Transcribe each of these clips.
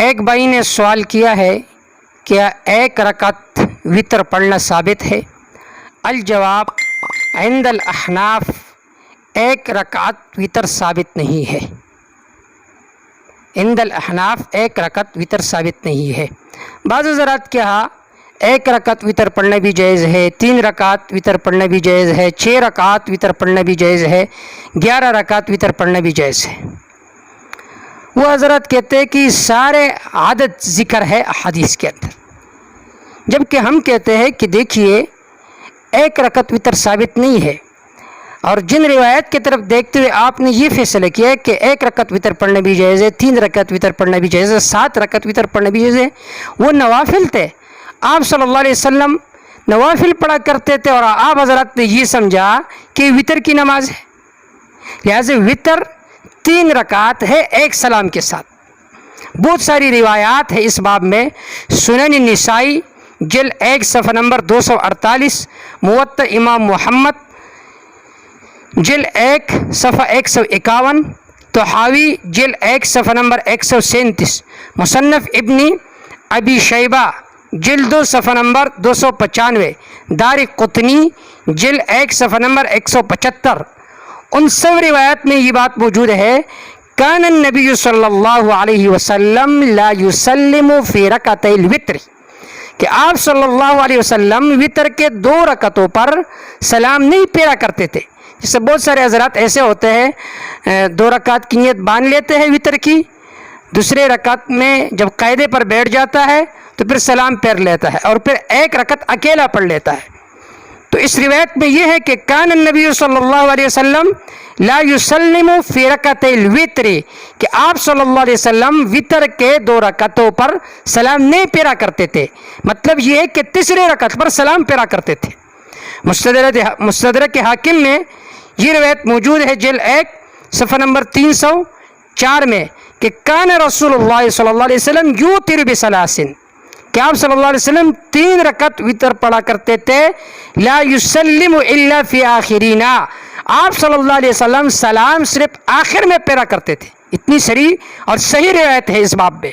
ایک بھائی نے سوال کیا ہے کیا ایک رکعت وطر پڑھنا ثابت ہے؟ الجواب عند الاحناف ایک رکعت وطر ثابت نہیں ہے۔ عند الاحناف ایک رکعت وطر ثابت نہیں ہے۔ بعض حضرات کے ہاں ایک رکعت وطر پڑھنا بھی جائز ہے، 3 رکعت وطر پڑھنا بھی جائز ہے، 6 رکعت وطر پڑھنا بھی جائز ہے، 11 رکعت وطر پڑھنا بھی جائز ہے۔ وہ حضرات کہتے ہیں کہ سارے عدد ذکر ہے احادیث کے اندر، جبکہ ہم کہتے ہیں کہ دیکھیے ایک رکعت وطر ثابت نہیں ہے، اور جن روایت کی طرف دیکھتے ہوئے آپ نے یہ فیصلہ کیا کہ ایک رکعت وطر پڑھنا بھی جائز ہے، 3 رکعت وطر پڑھنا بھی جائز ہے، 7 رکعت وطر پڑھنا بھی جائز ہے، وہ نوافل تھے۔ آپ صلی اللہ علیہ وسلم نوافل پڑھا کرتے تھے، اور آپ حضرات نے یہ سمجھا کہ وطر کی نماز ہے، لہذا وطر 3 رکعت ہے ایک سلام کے ساتھ۔ بہت ساری روایات ہے اس باب میں، سنن نسائی جلد 1 صفحہ نمبر 248، موطأ امام محمد جلد 1 صفحہ 151، طحاوی جلد 1 صفحہ نمبر 137، مصنف ابن ابی شیبہ جلد 2 صفحہ نمبر 295، دارقطنی جلد 1 صفحہ نمبر 175۔ ان سب روایات میں یہ بات موجود ہے، کان النبی صلی اللہ علیہ وسلم لا یسلم فی رکعتی الوتر، کہ آپ صلی اللہ علیہ وسلم وطر کے 2 رکعتوں پر سلام نہیں پھیرا کرتے تھے۔ جس سے بہت سارے حضرات ایسے ہوتے ہیں 2 رکعت کی نیت باندھ لیتے ہیں وطر کی، دوسرے رکعت میں جب قاعدے پر بیٹھ جاتا ہے تو پھر سلام پھیر لیتا ہے اور پھر ایک رکعت اکیلا پڑھ لیتا ہے۔ تو اس روایت میں یہ ہے کہ کان النبی صلی اللہ علیہ وسلم لا یسلم فی رکعتی الوتر، کہ آپ صلی اللہ علیہ وسلم وطر کے 2 رکعتوں پر سلام نہیں پھیرا کرتے تھے، مطلب یہ ہے کہ تیسرے رکعت پر سلام پھیرا کرتے تھے۔ مستدرک حاکم میں یہ روایت موجود ہے جلد 1 صفحہ نمبر 304 میں، کہ کان رسول اللہ صلی اللہ علیہ وسلم یوتر بثلاث، کہ آپ صلی اللہ علیہ وسلم 3 رکعت وطر پڑھا کرتے تھے، لا یسلم الا فی آخرینا، آپ صلی اللہ علیہ وسلم سلام صرف آخر میں پھیرا کرتے تھے۔ اتنی سری اور صحیح روایت ہے اس باب میں۔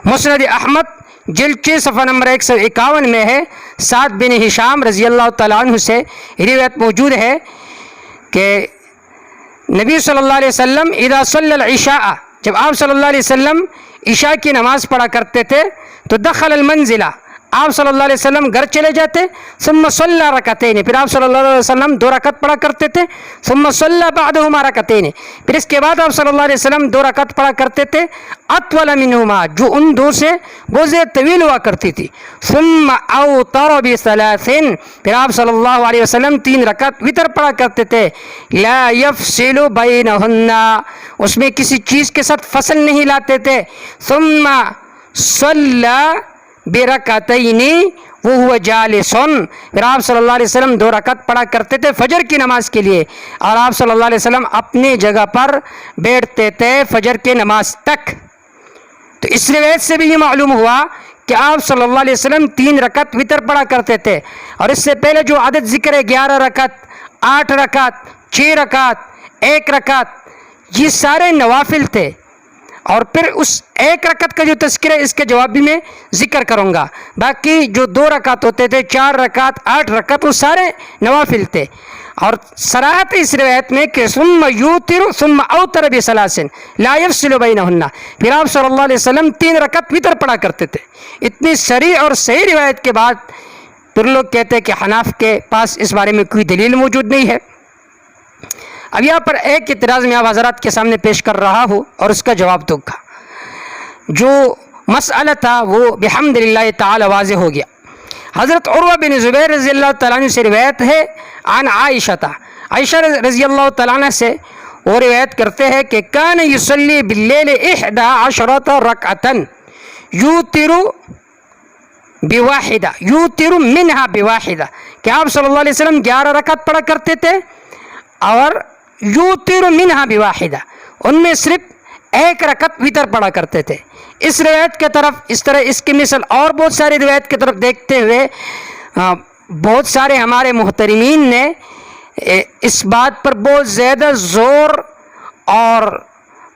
مسند احمد جلد 6 صفحہ نمبر 151 میں ہے، سعد بن ہشام رضی اللہ تعالیٰ عنہ سے روایت موجود ہے کہ نبی صلی اللہ علیہ وسلم اذا صلی العشاء، جب آپ صلی اللہ علیہ وسلم عشاء کی نماز پڑھا کرتے تھے تو دخل المنزلہ، آپ صلی اللہ علیہ وسلم گھر چلے جاتے، ثم صلی رکعتین، پھر آپ صلی اللہ علیہ وسلم 2 رکعت پڑھا کرتے تھے، ثم صلی بعدہما رکعتین، پھر اس کے بعد آپ صلی اللہ علیہ وسلم 2 رکعت پڑھا کرتے تھے، اطول منہما، جو ان 2 سے بہت زیادہ طویل ہوا کرتی تھی، ثم اوتر بثلاث، پھر آپ صلی اللہ علیہ وسلم 3 رکعت وطر پڑھا کرتے تھے، لا یفصل بینہن، اس میں کسی چیز کے ساتھ فصل نہیں لاتے تھے، ثم صلی برکعتین وہو جالس، پھر آپ صلی اللہ علیہ وسلم 2 رکعت پڑھا کرتے تھے فجر کی نماز کے لیے، اور آپ صلی اللہ علیہ وسلم اپنی جگہ پر بیٹھتے تھے فجر کی نماز تک۔ تو اس روایت سے بھی یہ معلوم ہوا کہ آپ صلی اللہ علیہ وسلم 3 رکعت وطر پڑھا کرتے تھے، اور اس سے پہلے جو عدد ذکر ہے 11 رکعت، 8 رکعت، 6 رکعت، 1 رکعت، یہ سارے نوافل تھے، اور پھر اس 1 رکعت کا جو تذکرہ ہے اس کے جواب بھی میں ذکر کروں گا۔ باقی جو 2 رکعت ہوتے تھے، 4 رکعت، 8 رکعت، وہ سارے نوافل تھے۔ اور صراحت اس روایت میں کہ ثم یوتر ثم اوتر بثلاث لا یفصل بینہن، پھر آپ صلی اللہ علیہ وسلم 3 رکعت وطر پڑھا کرتے تھے۔ اتنی صریح اور صحیح روایت کے بعد پھر لوگ کہتے ہیں کہ حناف کے پاس اس بارے میں کوئی دلیل موجود نہیں ہے۔ اب یہاں پر ایک اعتراض میں آپ حضرات کے سامنے پیش کر رہا ہوں اور اس کا جواب دوں گا۔ جو مسئلہ تھا وہ بحمدللہ تعالی واضح ہو گیا۔ حضرت عروہ بن زبیر رضی اللہ تعالیٰ عنہ سے روایت ہے، عن عائشہ رضی اللہ تعالیٰ عنہ سے وہ روایت کرتے ہیں کہ کان یصلی باللیل 11 رکعتا یوتر بواحدہ، یوتر منہا بواحدہ، کہ آپ صلی اللہ علیہ وسلم 11 رکعت پڑھا کرتے تھے، اور یوتر منہا بواحدہ، ان میں صرف 1 رکعت وطر پڑھا کرتے تھے۔ اس روایت کے طرف اس طرح اس کی مثل اور بہت ساری روایت کی طرف دیکھتے ہوئے بہت سارے ہمارے محترمین نے اس بات پر بہت زیادہ زور اور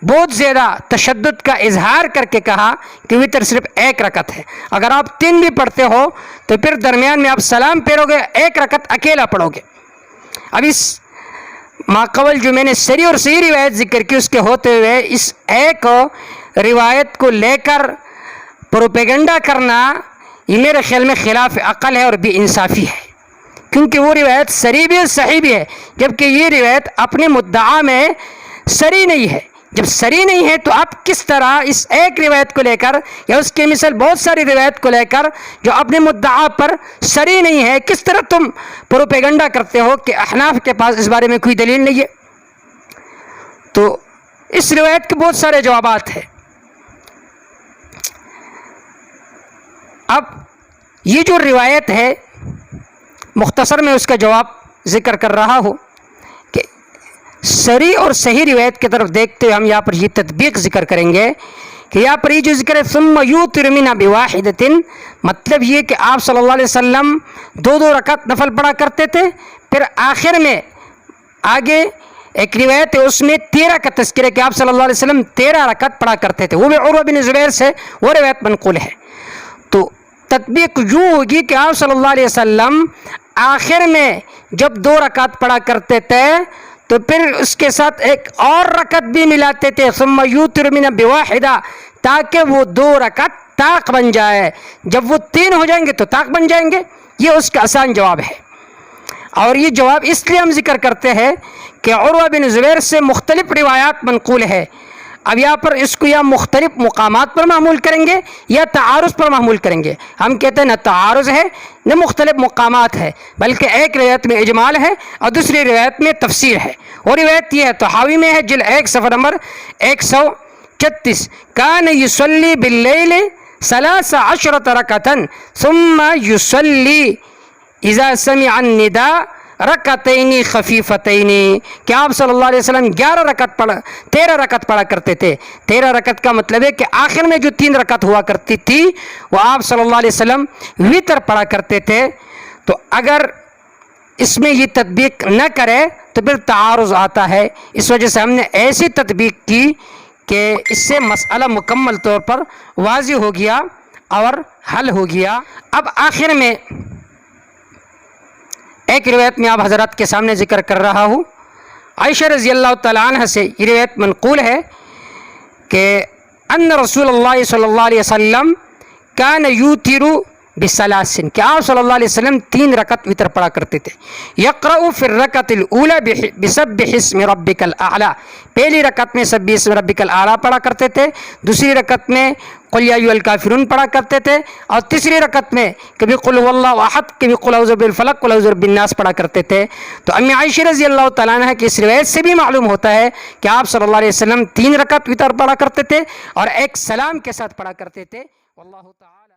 بہت زیادہ تشدد کا اظہار کر کے کہا کہ وطر صرف ایک رکعت ہے. اگر آپ 3 بھی پڑھتے ہو تو پھر درمیان میں آپ سلام پھیرو گے، ایک رکعت اکیلا پڑھو گے. اب اس ماقبل جو میں نے صریح اور صحیح روایت ذکر کی، اس کے ہوتے ہوئے اس ایک روایت کو لے کر پروپیگنڈا کرنا یہ میرے خیال میں خلاف عقل ہے اور بے انصافی ہے، کیونکہ وہ روایت صریح بھی ہے صحیح بھی ہے، جبکہ یہ روایت اپنے مدعا میں صریح نہیں ہے. جب صریح نہیں ہے تو آپ کس طرح اس ایک روایت کو لے کر یا اس کے مثل بہت ساری روایت کو لے کر جو اپنے مدعا پر صریح نہیں ہے، کس طرح تم پروپیگنڈا کرتے ہو کہ احناف کے پاس اس بارے میں کوئی دلیل نہیں ہے؟ تو اس روایت کے بہت سارے جوابات ہیں. اب یہ جو روایت ہے مختصر میں اس کا جواب ذکر کر رہا ہوں کہ صریح اور صحیح روایت کی طرف دیکھتے ہوئے ہم یہاں پر یہ تطبیق ذکر کریں گے کہ یہاں پر یہ جو ذکر ہے ثم یوتر منها بواحدۃ، مطلب یہ کہ آپ صلی اللہ علیہ وسلم 2 رکعت نفل پڑھا کرتے تھے. پھر آخر میں آگے ایک روایت ہے اس میں 13 کا تذکرہ کہ آپ صلی اللہ علیہ وسلم 13 رکعت پڑھا کرتے تھے، وہ بھی عروہ بن زبیر سے وہ روایت منقول ہے. تو تطبیق یوں ہوگی کہ آپ صلی اللہ علیہ وسلم آخر میں جب 2 رکعت پڑھا کرتے تھے تو پھر اس کے ساتھ ایک اور رکعت بھی ملاتے تھے ثم یوتر منها بواحدہ، تاکہ وہ 2 رکعت طاق بن جائے. جب وہ 3 ہو جائیں گے تو طاق بن جائیں گے. یہ اس کا آسان جواب ہے، اور یہ جواب اس لیے ہم ذکر کرتے ہیں کہ عروہ بن زبیر سے مختلف روایات منقول ہے. اب یہاں پر اس کو یا مختلف مقامات پر محمول کریں گے یا تعارض پر محمول کریں گے. ہم کہتے ہیں نہ تعارض ہے نہ مختلف مقامات ہے، بلکہ ایک روایت میں اجمال ہے اور دوسری روایت میں تفسیر ہے. اور روایت یہ ہے طحاوی میں ہے جلد 1 صفحہ نمبر 136 کان یصلی باللیل 13 رکعۃ ثم یصلی اذا سمع النداء رکعتین خفیفتین، کہ آپ صلی اللہ علیہ وسلم 13 رکعت پڑھا کرتے تھے. 13 رکعت کا مطلب ہے کہ آخر میں جو 3 رکعت ہوا کرتی تھی وہ آپ صلی اللہ علیہ وسلم وتر پڑھا کرتے تھے. تو اگر اس میں یہ تطبیق نہ کرے تو پھر تعارض آتا ہے. اس وجہ سے ہم نے ایسی تطبیق کی کہ اس سے مسئلہ مکمل طور پر واضح ہو گیا اور حل ہو گیا. اب آخر میں ایک روایت میں آپ حضرات کے سامنے ذکر کر رہا ہوں. عائشہ رضی اللہ تعالیٰ عنہ سے یہ روایت منقول ہے کہ ان رسول اللہ صلی اللہ علیہ وسلم کان یوتر بثلاث، کہ آپ صلی اللہ علیہ وسلم 3 رکعت وتر پڑھا کرتے تھے. یقرأ فی الرکعۃ الاولی بسبح اسم ربک الاعلی، پہلی رکعت میں سبح اسم ربک الاعلی پڑھا کرتے تھے، دوسری رکعت میں قل یا ایھا الکافرون پڑھا کرتے تھے، اور تیسری رکعت میں کبھی قل هو اللہ احد، کبھی قل اعوذ بالفلق، قل اعوذ برب الناس پڑھا کرتے تھے. تو امی عائشہ رضی اللہ تعالیٰ عنہ کی اس روایت سے بھی معلوم ہوتا ہے کہ آپ صلی اللہ علیہ وسلم 3 رکعت وتر پڑھا کرتے تھے اور ایک سلام کے ساتھ پڑھا کرتے تھے. واللہ تعالی